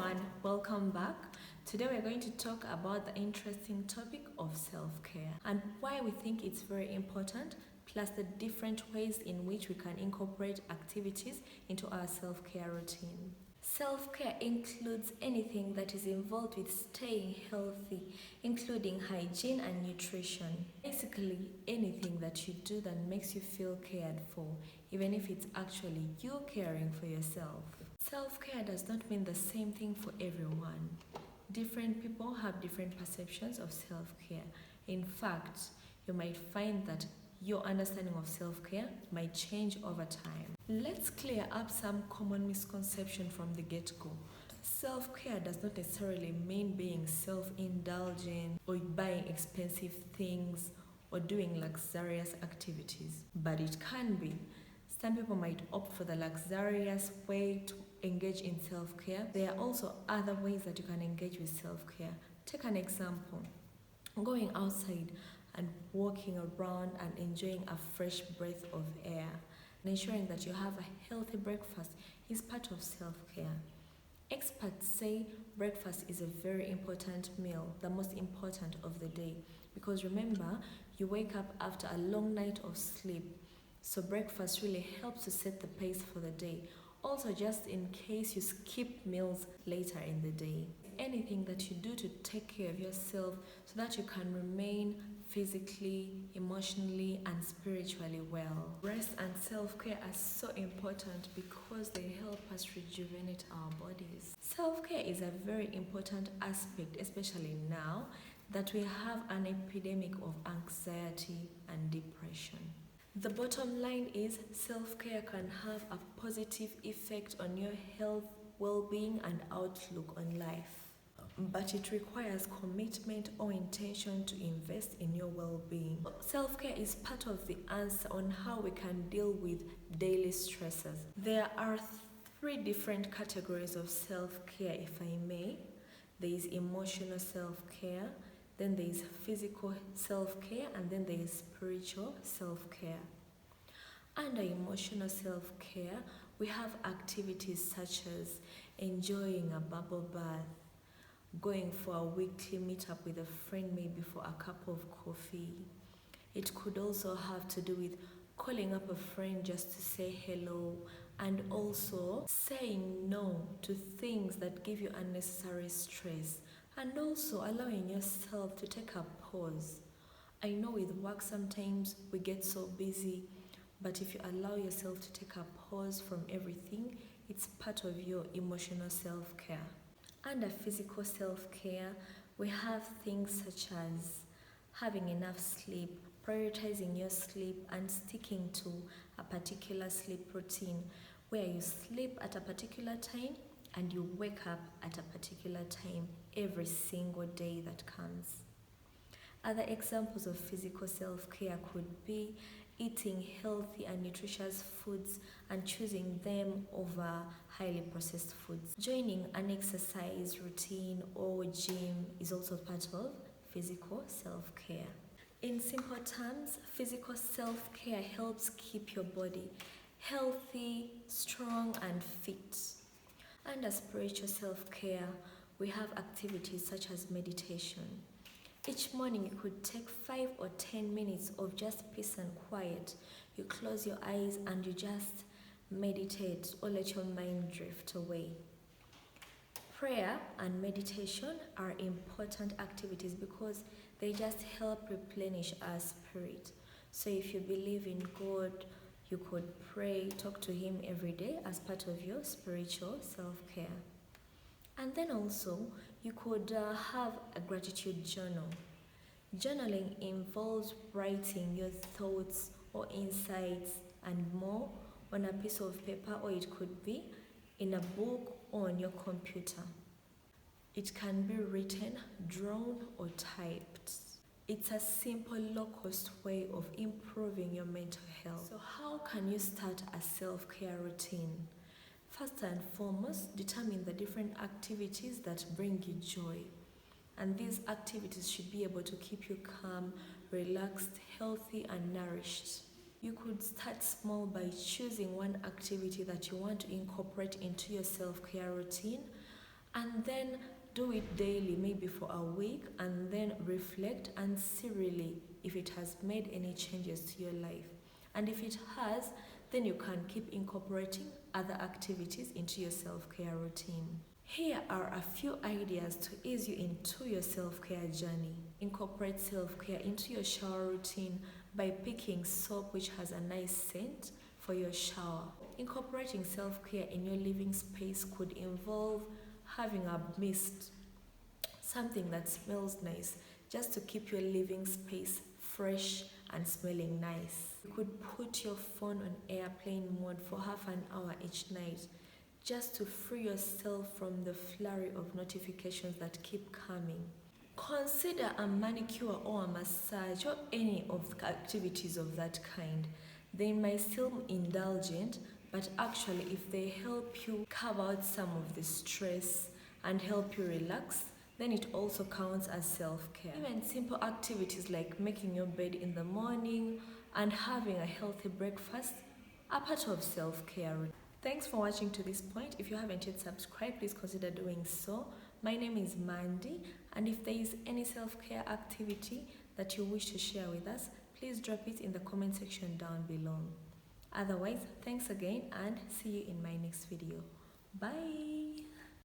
everyone, welcome back. Today we're going to talk about the interesting topic of self-care and why we think it's very important, plus the different ways in which we can incorporate activities into our self-care routine. Self-care includes anything that is involved with staying healthy, including hygiene and nutrition. Basically, anything that you do that makes you feel cared for, even if it's actually you caring for yourself. Self-care does not mean the same thing for everyone. Different people have different perceptions of self-care. In fact, you might find that your understanding of self-care might change over time. Let's clear up some common misconceptions from the get-go. Self-care does not necessarily mean being self-indulgent or buying expensive things or doing luxurious activities, but it can be. Some people might opt for the luxurious way to engage in self-care. There are also other ways that you can engage with self-care. Take an example. Going outside and walking around and enjoying a fresh breath of air and ensuring that you have a healthy breakfast is part of self-care. Experts say breakfast is a very important meal, the most important of the day, because remember, you wake up after a long night of sleep, so breakfast really helps to set the pace for the day. Also, just in case you skip meals later in the day. Anything that you do to take care of yourself so that you can remain physically, emotionally, and spiritually well. Rest and self-care are so important because they help us rejuvenate our bodies. Self-care is a very important aspect, especially now that we have an epidemic of anxiety and depression. The bottom line is self-care can have a positive effect on your health, well-being, and outlook on life. But it requires commitment or intention to invest in your well-being. Self-care is part of the answer on how we can deal with daily stresses. There are three different categories of self-care, if I may. There is emotional self-care, then there is physical self-care, and then there is spiritual self-care. Under emotional self-care, we have activities such as enjoying a bubble bath, going for a weekly meetup with a friend, maybe for a cup of coffee. It could also have to do with calling up a friend just to say hello, and also saying no to things that give you unnecessary stress, and also allowing yourself to take a pause. I know with work sometimes we get so busy, but if you allow yourself to take a pause from everything, it's part of your emotional self-care. Under physical self-care, we have things such as having enough sleep, prioritizing your sleep, and sticking to a particular sleep routine where you sleep at a particular time and you wake up at a particular time every single day that comes. Other examples of physical self-care could be eating healthy and nutritious foods and choosing them over highly processed foods. Joining an exercise routine or gym is also part of physical self-care. In simple terms, physical self-care helps keep your body healthy, strong, and fit. Under spiritual self-care, we have activities such as meditation. Each morning you could take 5 or 10 minutes of just peace and quiet. You close your eyes and you just meditate or let your mind drift away. Prayer and meditation are important activities because they just help replenish our spirit. So if you believe in God, you could pray, talk to Him every day as part of your spiritual self-care. And then also, you could have a gratitude journal. Journaling involves writing your thoughts or insights and more on a piece of paper, or it could be in a book or on your computer. It can be written, drawn, or typed. It's a simple, low-cost way of improving your mental health. So how can you start a self-care routine? First and foremost, determine the different activities that bring you joy. And these activities should be able to keep you calm, relaxed, healthy, and nourished. You could start small by choosing one activity that you want to incorporate into your self-care routine And then do it daily, maybe for a week, and then reflect and see really if it has made any changes to your life. And if it has, then you can keep incorporating other activities into your self-care routine. Here are a few ideas to ease you into your self-care journey. Incorporate self-care into your shower routine by picking soap which has a nice scent for your shower. Incorporating self-care in your living space could involve having a mist, something that smells nice, just to keep your living space fresh and smelling nice. You could put your phone on airplane mode for half an hour each night, just to free yourself from the flurry of notifications that keep coming. Consider a manicure or a massage or any of the activities of that kind. They might seem indulgent, but actually if they help you carve out some of the stress and help you relax, then it also counts as self-care. Even simple activities like making your bed in the morning and having a healthy breakfast are part of self-care. Thanks for watching to this point. If you haven't yet subscribed, please consider doing so. My name is Mandy, and if there is any self-care activity that you wish to share with us, please drop it in the comment section down below. Otherwise, thanks again and see you in my next video. Bye!